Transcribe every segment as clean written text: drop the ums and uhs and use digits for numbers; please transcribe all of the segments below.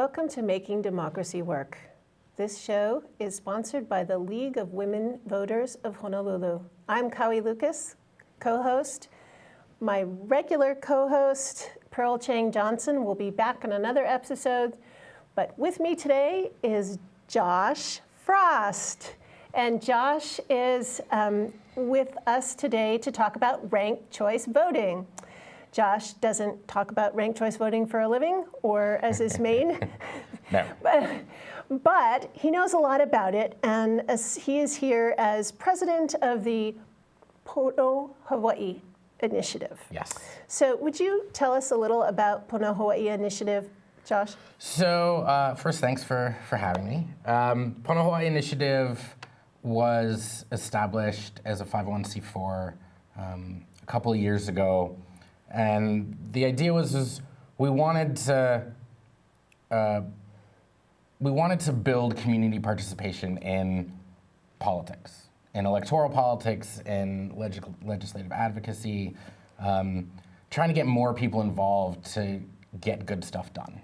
Welcome to Making Democracy Work. This show is sponsored by the League of Women Voters of Honolulu. I'm Kaui Lucas, co-host. My regular co-host, Pearl Chang Johnson, will be back in another episode. But with me today is Josh Frost. And Josh is with us today to talk about ranked choice voting. Josh doesn't talk about ranked choice voting for a living or as his main. No. But he knows a lot about it, and he is here as president of the Pono Hawai'i Initiative. Yes. So would you tell us a little about Pono Hawai'i Initiative, Josh? So first, thanks for having me. Pono Hawai'i Initiative was established as a 501c4 a couple of years ago. And the idea was we wanted to build community participation in politics, in electoral politics, in legislative advocacy, trying to get more people involved to get good stuff done.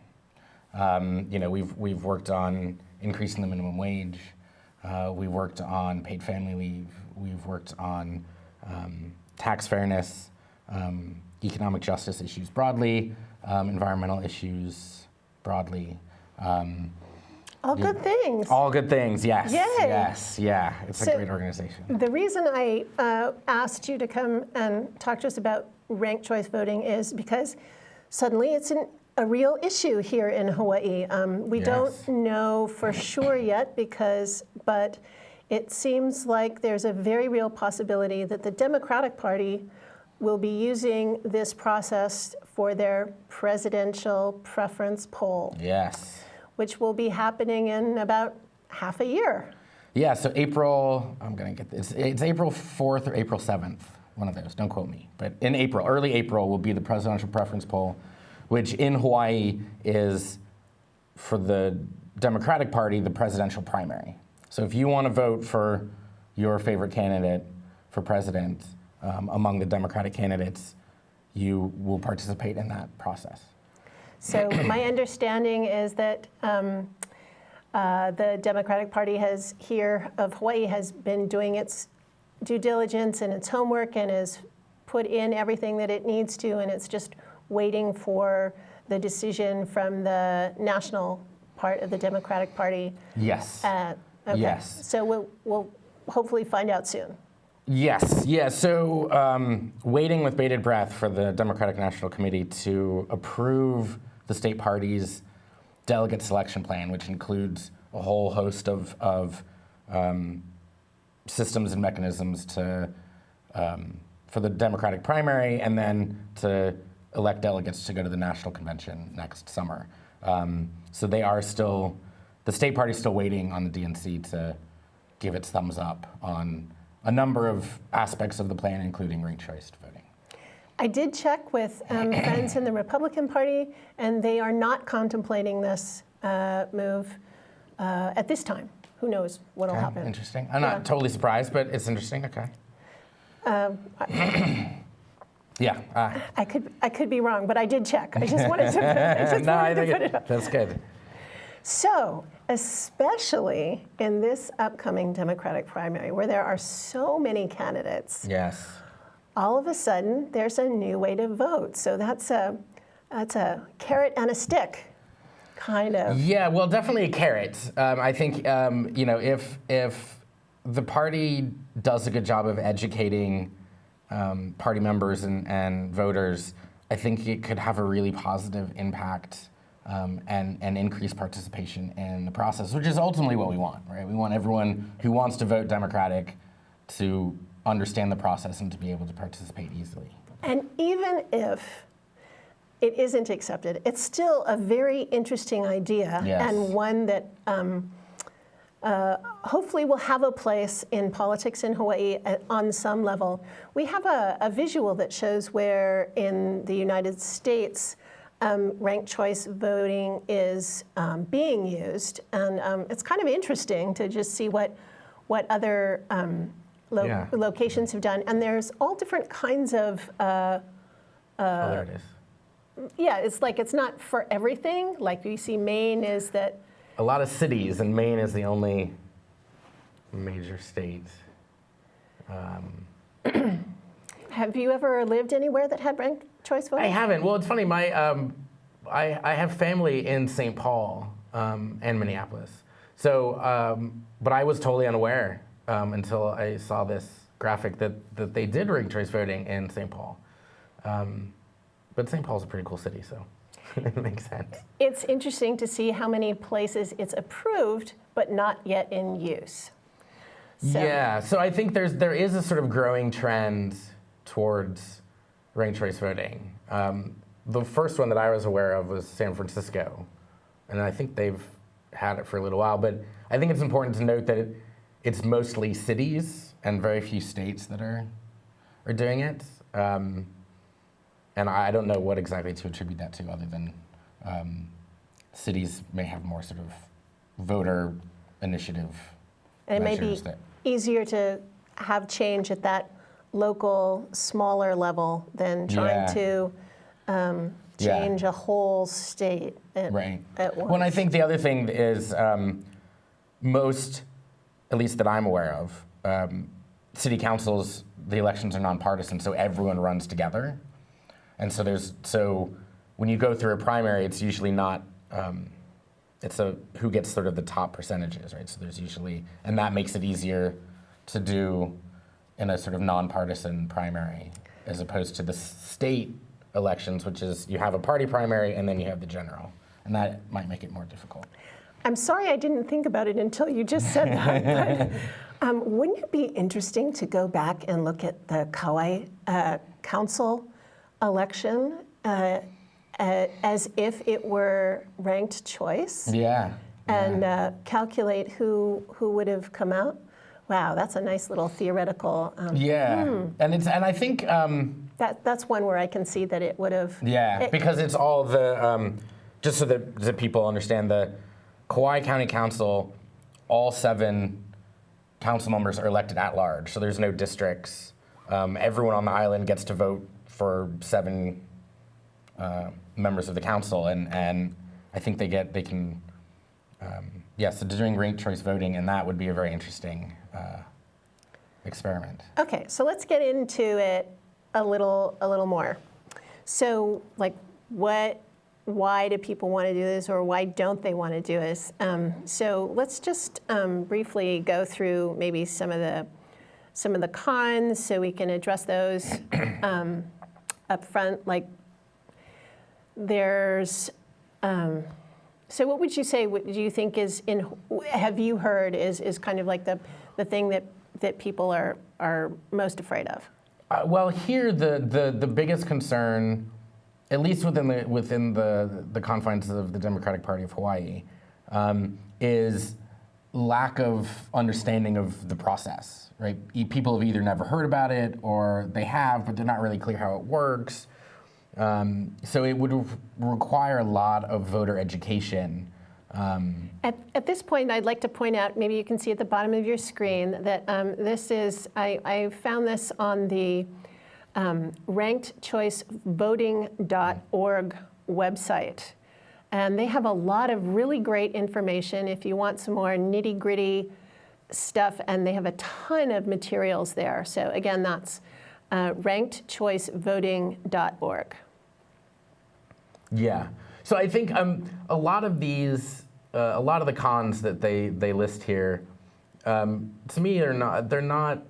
We've worked on increasing the minimum wage. We've worked on paid family leave. We've worked on tax fairness. Economic justice issues broadly, environmental issues broadly. All good things. All good things, yes. Yay. Yes, yeah. It's a great organization. The reason I asked you to come and talk to us about ranked choice voting is because suddenly it's a real issue here in Hawaii. We don't know for sure yet but it seems like there's a very real possibility that the Democratic Party will be using this process for their presidential preference poll. Yes. Which will be happening in about half a year. Yeah, so April, I'm gonna get this, it's April 4th or April 7th, one of those, don't quote me. But in April, early April, will be the presidential preference poll, which in Hawaii is, for the Democratic Party, the presidential primary. So if you wanna vote for your favorite candidate for president, among the Democratic candidates, you will participate in that process. So my understanding is that the Democratic Party of Hawaii has been doing its due diligence and its homework and has put in everything that it needs to, and it's just waiting for the decision from the national part of the Democratic Party. Yes. Okay. Yes. So we'll hopefully find out soon. Yes, yeah, so waiting with bated breath for the Democratic National Committee to approve the state party's delegate selection plan, which includes a whole host of systems and mechanisms for the Democratic primary, and then to elect delegates to go to the national convention next summer. So the state party's still waiting on the DNC to give its thumbs up on a number of aspects of the plan, including ranked choice voting. I did check with friends in the Republican Party, and they are not contemplating this move at this time. Who knows what will happen? Interesting. I'm not totally surprised, but it's interesting. Okay. I could be wrong, but I did check. I just wanted to put it up. That's good. So, especially in this upcoming Democratic primary, where there are so many candidates, yes, all of a sudden there's a new way to vote. So that's a carrot and a stick, kind of. Yeah, well, definitely a carrot. I think if the party does a good job of educating party members and voters, I think it could have a really positive impact. And increase participation in the process, which is ultimately what we want, right? We want everyone who wants to vote Democratic to understand the process and to be able to participate easily. And even if it isn't accepted, it's still a very interesting idea, and one that hopefully will have a place in politics in Hawaii on some level. We have a visual that shows where in the United States, ranked choice voting is being used, and it's kind of interesting to just see what other locations have done. And there's all different kinds of there it is. yeah, it's like it's not for everything. Like you see Maine is that. A lot of cities, and Maine is the only major state. Have you ever lived anywhere that had ranked choice voting? I haven't. Well, it's funny. I have family in St. Paul and Minneapolis. So, but I was totally unaware until I saw this graphic that they did rank choice voting in St. Paul. But St. Paul's a pretty cool city, so it makes sense. It's interesting to see how many places it's approved, but not yet in use. So. Yeah, so I think there is a sort of growing trend towards ranked choice voting. The first one that I was aware of was San Francisco, and I think they've had it for a little while, but I think it's important to note that it's mostly cities and very few states that are doing it. And I don't know what exactly to attribute that to, other than cities may have more sort of voter initiative and it may be easier to have change at that local, smaller level than trying to change a whole state at once. Well, and I think the other thing is most, at least that I'm aware of, city councils, the elections are nonpartisan, so everyone runs together. And so when you go through a primary, it's usually not, it's who gets sort of the top percentages, right? So there's usually, and that makes it easier to do in a sort of nonpartisan primary, as opposed to the state elections, which is you have a party primary and then you have the general. And that might make it more difficult. I'm sorry I didn't think about it until you just said that. But, wouldn't it be interesting to go back and look at the Kaui council election as if it were ranked choice? Yeah. And calculate who would have come out? Wow, that's a nice little theoretical. And I think that's one where I can see that it would have. Yeah, because it's all the just so that people understand, the Kauai County Council, all 7 council members are elected at large, so there's no districts. Everyone on the island gets to vote for 7 members of the council, and I think they can. So doing ranked choice voting, and that would be a very interesting experiment. Okay, so let's get into it a little more. So, like, why do people want to do this, or why don't they want to do this? So let's just briefly go through maybe some of the cons, so we can address those up front. Like, there's. So what would you say? What do you think have you heard is kind of like the thing that people are most afraid of? Well, here the biggest concern, at least within the confines of the Democratic Party of Hawaii, is lack of understanding of the process. Right? People have either never heard about it, or they have, but they're not really clear how it works. So it would require a lot of voter education. At this point, I'd like to point out, maybe you can see at the bottom of your screen, that this is, I found this on the rankedchoicevoting.org website. And they have a lot of really great information if you want some more nitty-gritty stuff, and they have a ton of materials there. So again, that's rankedchoicevoting.org. Yeah. So I think a lot of the cons that they list here, to me, they're not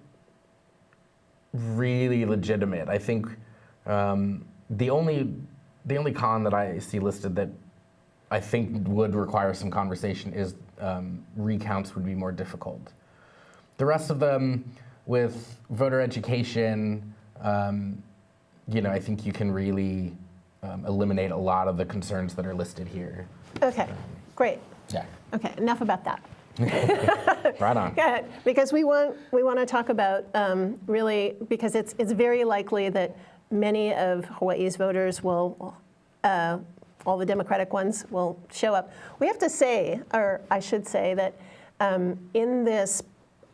really legitimate. I think the only con that I see listed that I think would require some conversation is recounts would be more difficult. The rest of them, with voter education, I think you can really eliminate a lot of the concerns that are listed here. Okay, great. Yeah. Okay, enough about that. Right on. Good, because we want to talk about really, because it's very likely that many of Hawaii's voters will, all the Democratic ones, will show up. We have to say, or I should say, that in this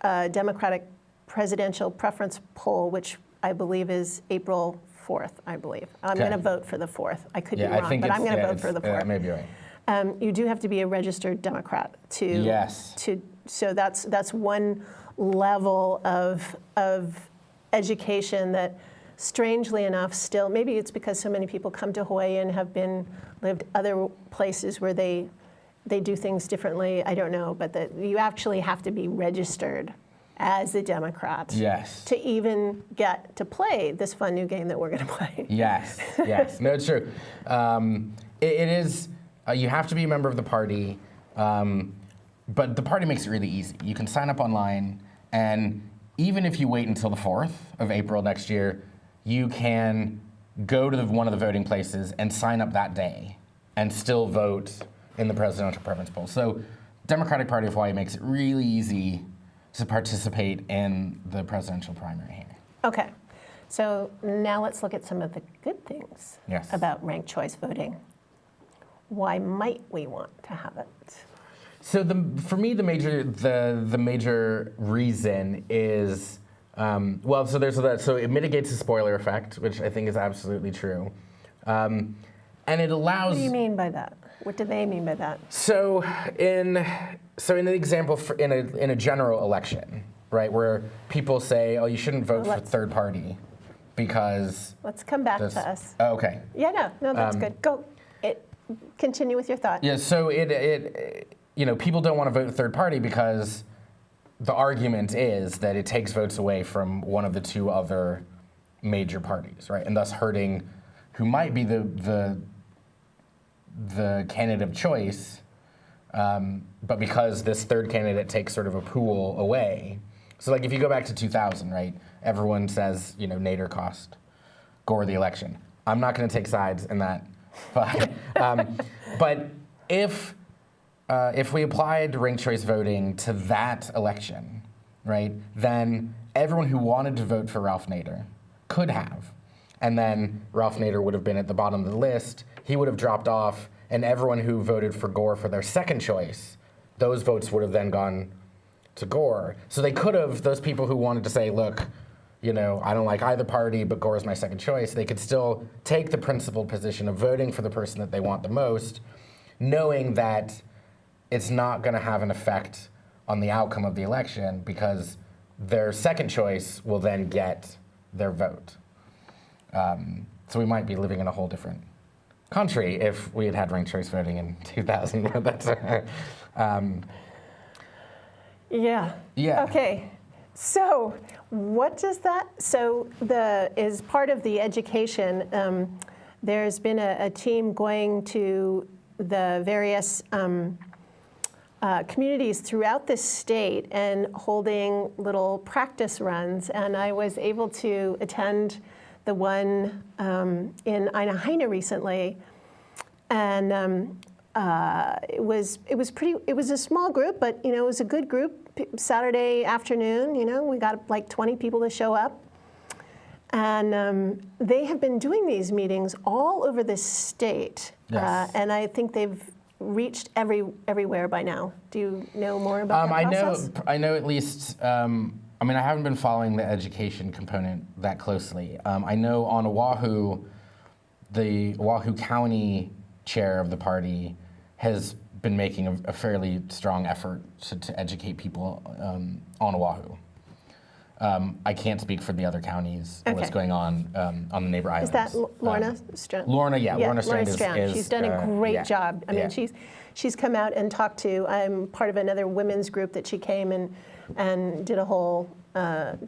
Democratic presidential preference poll, which I believe is April 4th, I believe. I'm Okay. going to vote for the 4th. I could be Yeah, I wrong, think but I'm going to vote it's for the 4th. maybe right. You do have to be a registered Democrat to. Yes. So that's one level of education that, strangely enough, still, maybe it's because so many people come to Hawaii and have lived other places where they do things differently. I don't know, but that you actually have to be registered as a Democrat. Yes. To even get to play this fun new game that we're going to play. Yes, yes. No, it's true. It is, you have to be a member of the party, but the party makes it really easy. You can sign up online, and even if you wait until the 4th of April next year, you can go to one of the voting places and sign up that day and still vote in the presidential preference poll. So Democratic Party of Hawaii makes it really easy to participate in the presidential primary here. Okay, so now let's look at some of the good things Yes. about ranked choice voting. Why might we want to have it? So for me, the major reason is, so it mitigates the spoiler effect, which I think is absolutely true. And it allows... What do you mean by that? What do they mean by that? So in an example, in a general election, right, where people say, oh, you shouldn't vote for third party because... Let's come back to us. Oh, okay. Yeah, no, that's good. Go. Continue with your thought. Yeah, so people don't want to vote third party because the argument is that it takes votes away from one of the two other major parties, right, and thus hurting who might be the candidate of choice, but because this third candidate takes sort of a pool away. So like if you go back to 2000, right, everyone says, Nader cost Gore the election. I'm not going to take sides in that, but if we applied ranked choice voting to that election, right, then everyone who wanted to vote for Ralph Nader could have. And then Ralph Nader would have been at the bottom of the list. He would have dropped off, and everyone who voted for Gore for their second choice, those votes would have then gone to Gore. So they could have, those people who wanted to say, look, I don't like either party, but Gore is my second choice, they could still take the principled position of voting for the person that they want the most, knowing that it's not going to have an effect on the outcome of the election because their second choice will then get their vote. So we might be living in a whole different country if we had ranked choice voting in 2000. That's, Yeah. Okay. So what does that? So as part of the education, there's been a team going to the various communities throughout the state and holding little practice runs, and I was able to attend the one in Aina recently, and it was a small group, but it was a good group. Saturday afternoon, we got like 20 people to show up, and they have been doing these meetings all over the state, yes. And I think they've reached everywhere by now. Do you know more about that process? I know at least. I haven't been following the education component that closely. I know on Oahu, the Oahu County chair of the party has been making a fairly strong effort to educate people on Oahu. I can't speak for the other counties and what's going on the neighbor islands. Is that Lorna Strand? Lorna Strand is she's done a great job. I mean, she's come out and talked to. I'm part of another women's group that she came and did a whole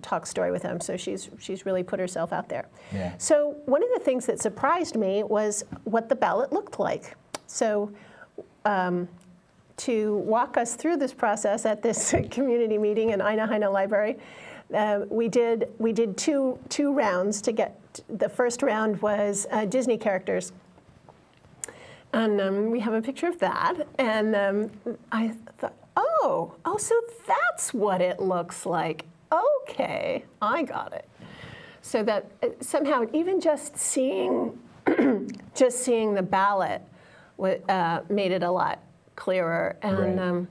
talk story with them. So she's really put herself out there. Yeah. So one of the things that surprised me was what the ballot looked like. So to walk us through this process at this community meeting in Aina Library, we did two rounds to get. The first round was Disney characters, and we have a picture of that. And I thought, oh, so that's what it looks like. Okay, I got it. So that somehow, even just seeing the ballot made it a lot clearer. And Right.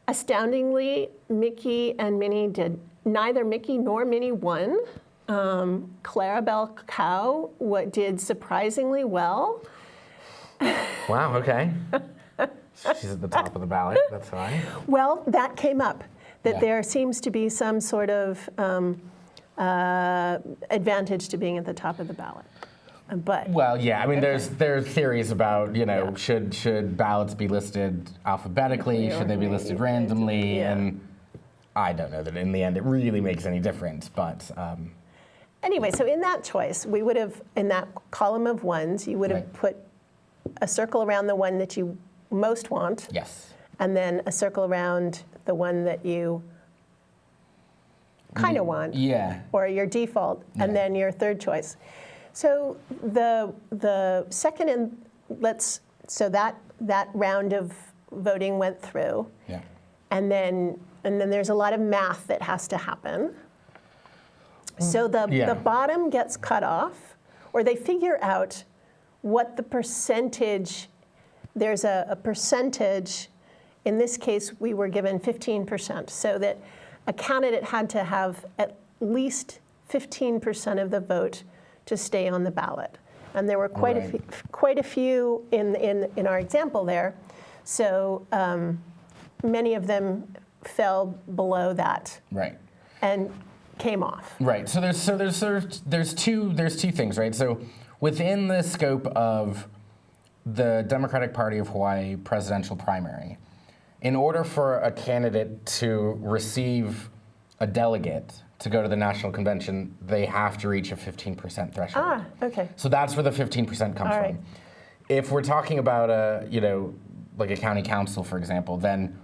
Astoundingly, Mickey and Minnie did. Neither Mickey nor Minnie won. Clarabelle Cow did surprisingly well. Wow, okay. She's at the top of the ballot, that's fine. Well, that came up, that Yeah. there seems to be some sort of advantage to being at the top of the ballot. But Well, yeah, I mean, Okay. there's theories about, Yeah. should ballots be listed alphabetically, Yeah, should they be listed randomly, yeah. and I don't know that in the end it really makes any difference, but anyway, so in that choice, we would have, in that column of ones, you would have Right. put a circle around the one that you most want, yes. and then a circle around the one that you kind of want, Yeah, or your default, Yeah. and then your third choice. So the second so that round of voting went through, yeah. and then there's a lot of math that has to happen. So the Yeah. bottom gets cut off, or they figure out what the percentage. There's a percentage. In this case, we were given 15%, so that a candidate had to have at least 15% of the vote to stay on the ballot. And there were quite a few in our example there. So many of them fell below that Right. and came off. Right. So there's two things, right? So within the scope of the Democratic Party of Hawaii presidential primary, in order for a candidate to receive a delegate to go to the national convention, they have to reach a 15% threshold. Ah, okay. So that's where the 15% comes All from. right. If we're talking about like a county council, for example, then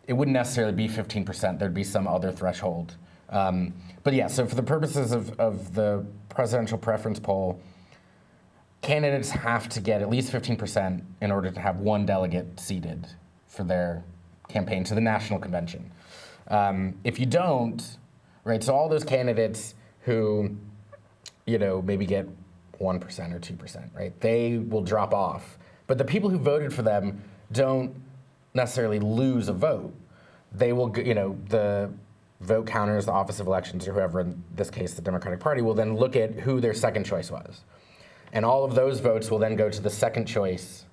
it wouldn't necessarily be 15%. There'd be some other threshold. But yeah, so for the purposes of the presidential preference poll, candidates have to get at least 15% in order to have one delegate seated for their campaign to the national convention. If you don't, right, so all those candidates who, maybe get 1% or 2%, right, they will drop off. But the people who voted for them don't necessarily lose a vote. They will, the vote counters, the Office of Elections, or whoever, in this case, the Democratic Party, will then look at who their second choice was. And all of those votes will then go to the second choice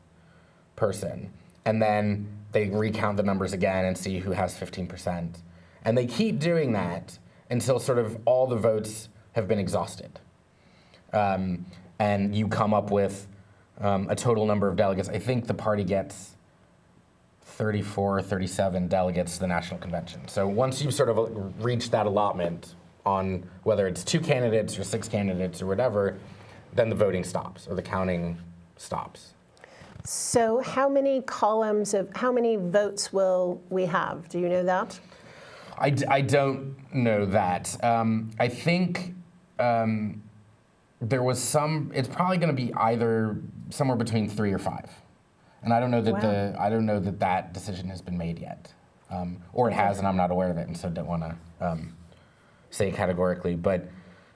person. And then they recount the numbers again and see who has 15%. And they keep doing that until sort of all the votes have been exhausted. And you come up with a total number of delegates. I think the party gets 34 or 37 delegates to the national convention. So once you've sort of reached that allotment on whether it's 2 candidates or 6 candidates or whatever, then the voting stops or the counting stops. So how many votes will we have? Do you know that? I don't know that. I think there was it's probably going to be either somewhere between 3 or 5. And I don't know that Wow. I don't know that decision has been made yet, or it has, and I'm not aware of it, and so don't want to say categorically. But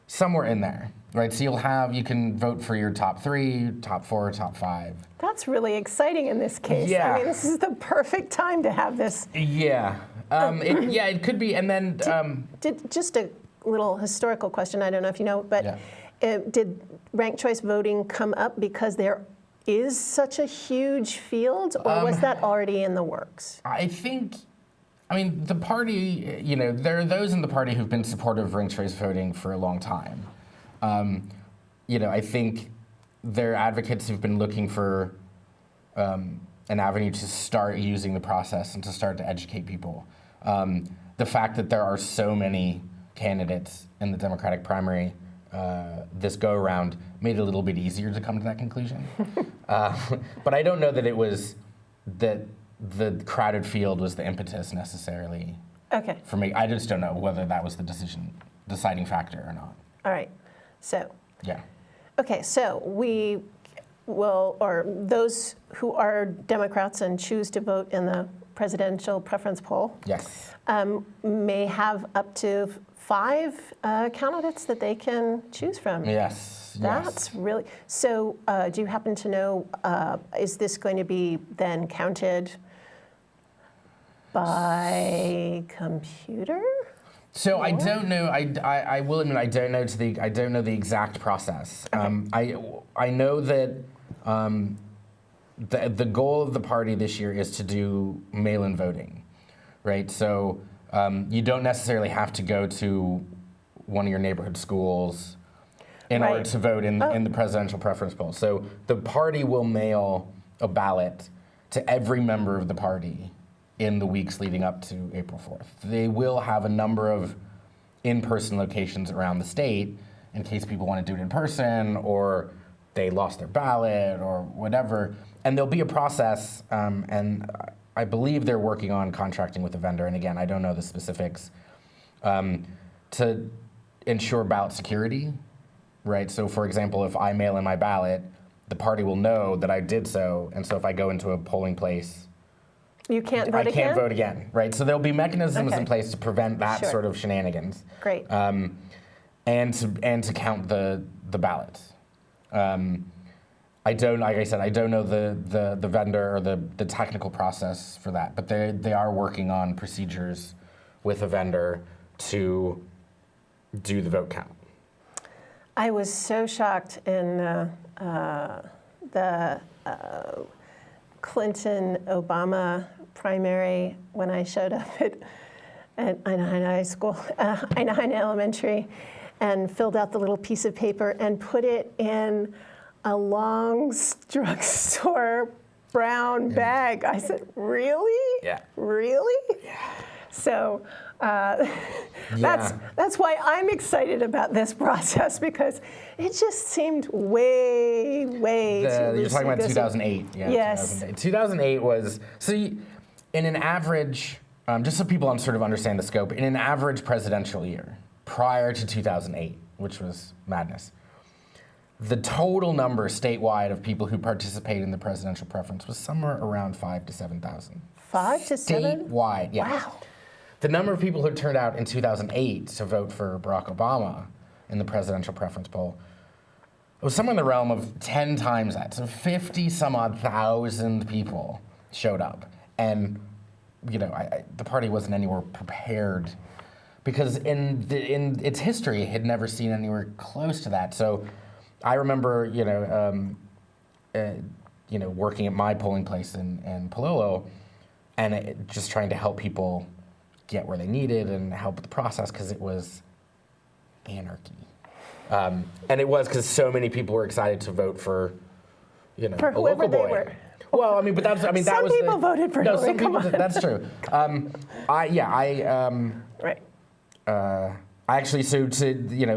somewhere in there, right? So you can vote for your top 3, top 4, top 5. That's really exciting in this case. Yeah. I mean, this is the perfect time to have this. Yeah, it could be, and then Just a little historical question. I don't know if you know, but did ranked choice voting come up because there is such a huge field, or was that already in the works? I mean, the party, there are those in the party who've been supportive of ranked choice voting for a long time. I think they're advocates who've been looking for an avenue to start using the process and to start to educate people. The fact that there are so many candidates in the Democratic primary this go-around made it a little bit easier to come to that conclusion. But I don't know that it was that the crowded field was the impetus necessarily for me. I just don't know whether that was the deciding factor or not. All right. So, Yeah. okay, so we will, or those who are Democrats and choose to vote in the presidential preference poll Yes. may have up to 5 candidates that they can choose from. Yes. That's really, so do you happen to know, is this going to be then counted by computer? So I don't know. I will admit I don't know the exact process. Okay. I know that the goal of the party this year is to do mail-in voting, right? So you don't necessarily have to go to one of your neighborhood schools in Right. order to vote in the presidential preference poll. So the party will mail a ballot to every member of the party in the weeks leading up to April 4th. They will have a number of in-person locations around the state in case people want to do it in person or they lost their ballot or whatever. And there'll be a process, and I believe they're working on contracting with a vendor, and again, I don't know the specifics, to ensure ballot security, right? So for example, if I mail in my ballot, the party will know that I did so, and so if I go into a polling place, You can't vote again? I can't vote again, right? So there'll be mechanisms Okay. in place to prevent that Sure. sort of shenanigans. Great. And to count the ballots. I don't, like I said, I don't know the vendor or the technical process for that, but they are working on procedures with a vendor to do the vote count. I was so shocked in the Clinton-Obama primary when I showed up at Anaheim High School, Anaheim Elementary, and filled out the little piece of paper and put it in a long drugstore brown bag. I said, really? Yeah. Really? Yeah. So that's why I'm excited about this process, because it just seemed way too You're talking about loosey-goosey. 2008. Yeah, Yes. 2008 was, in an average, just so people sort of understand the scope, in an average presidential year prior to 2008, which was madness, the total number statewide of people who participated in the presidential preference was somewhere around 5,000 to 7,000. 5 to 7? Statewide, yeah. Wow. The number of people who turned out in 2008 to vote for Barack Obama in the presidential preference poll was somewhere in the realm of 10 times that. So 50 some odd thousand people showed up. And, the party wasn't anywhere prepared because in its history, it had never seen anywhere close to that. So I remember, working at my polling place in Palolo and just trying to help people get where they needed and help with the process because it was anarchy. And it was because so many people were excited to vote for, For a whoever local they boy. were. Well, that Some was people voted for Hillary. some people. That's true. Right. I actually,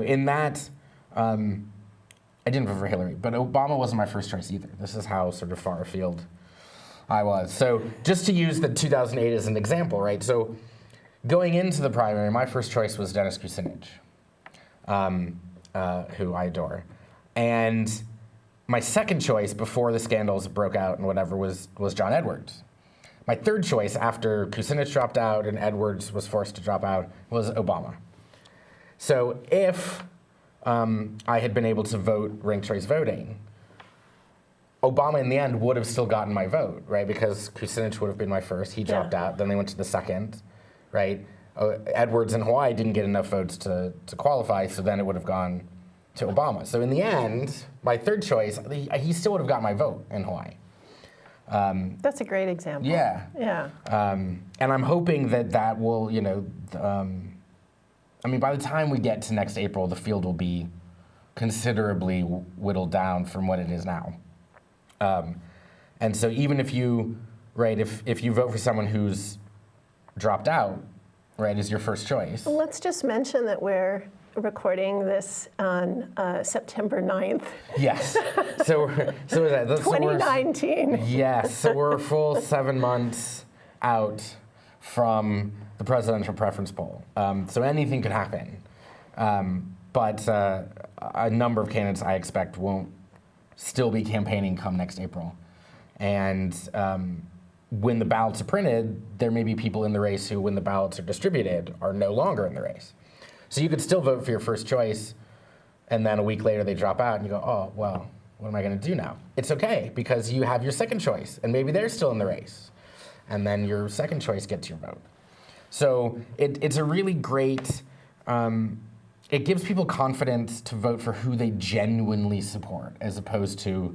in that, I didn't vote for Hillary, but Obama wasn't my first choice either. This is how sort of far afield I was. So just to use the 2008 as an example, right? So going into the primary, my first choice was Dennis Kucinich, who I adore. And my second choice before the scandals broke out and whatever was John Edwards. My third choice after Kucinich dropped out and Edwards was forced to drop out was Obama. So if I had been able to vote ranked choice voting, Obama in the end would have still gotten my vote, right? Because Kucinich would have been my first. He dropped out. Then they went to the second, right? Edwards in Hawaii didn't get enough votes to qualify, so then it would have gone to Obama. So in the end, my third choice, he still would have got my vote in Hawaii. That's a great example. Yeah. Yeah. And I'm hoping that will, by the time we get to next April, the field will be considerably whittled down from what it is now. And so even if you, right, if you vote for someone who's dropped out, right, is your first choice. Let's just mention that we're recording this on September 9th, Yes. So that's 2019. Yes. So we're a full 7 months out from the presidential preference poll. So anything could happen. But a number of candidates I expect won't still be campaigning come next April. And when the ballots are printed, there may be people in the race who, when the ballots are distributed, are no longer in the race. So you could still vote for your first choice, and then a week later they drop out, and you go, oh, well, what am I going to do now? It's okay, because you have your second choice, and maybe they're still in the race. And then your second choice gets your vote. So it's a really great, it gives people confidence to vote for who they genuinely support, as opposed to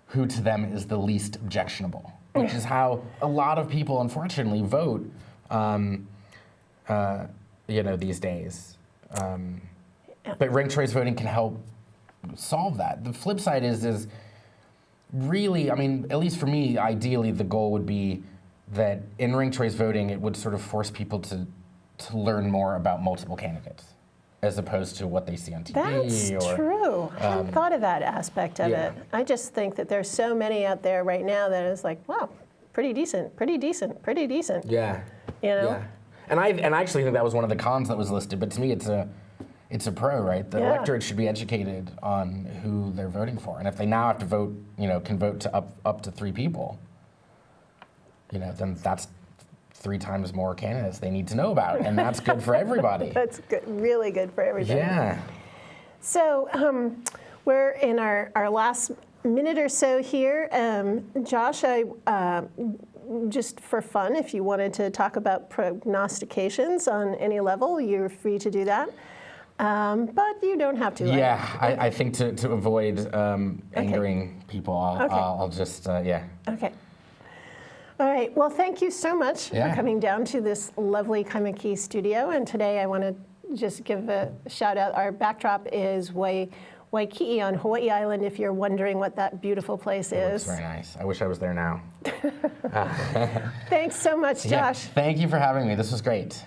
who to them is the least objectionable, which is how a lot of people, unfortunately, vote, these days. But ranked choice voting can help solve that. The flip side is really, I mean, at least for me, ideally, the goal would be that in ranked choice voting, it would sort of force people to learn more about multiple candidates, as opposed to what they see on TV. That's true. I hadn't thought of that aspect of it. I just think that there's so many out there right now that is like, wow, pretty decent, pretty decent, pretty decent. Yeah. You know? Yeah. And I actually think that was one of the cons that was listed, but to me it's a pro, right? The electorate should be educated on who they're voting for. And if they now have to vote, can vote to up to 3 people, then that's 3 times more candidates they need to know about, and that's good for everybody. That's good, really good for everybody. Yeah. So we're in our last minute or so here. Josh, just for fun, if you wanted to talk about prognostications on any level, you're free to do that. But you don't have to. Yeah, I think to avoid angering people, I'll just, Okay. All right. Well, thank you so much for coming down to this lovely Kaimaki studio. And today I want to just give a shout out. Our backdrop is Waikiki on Hawaii Island, if you're wondering what that beautiful place is. It's very nice. I wish I was there now. Thanks so much, Josh. Thank you for having me. This was great.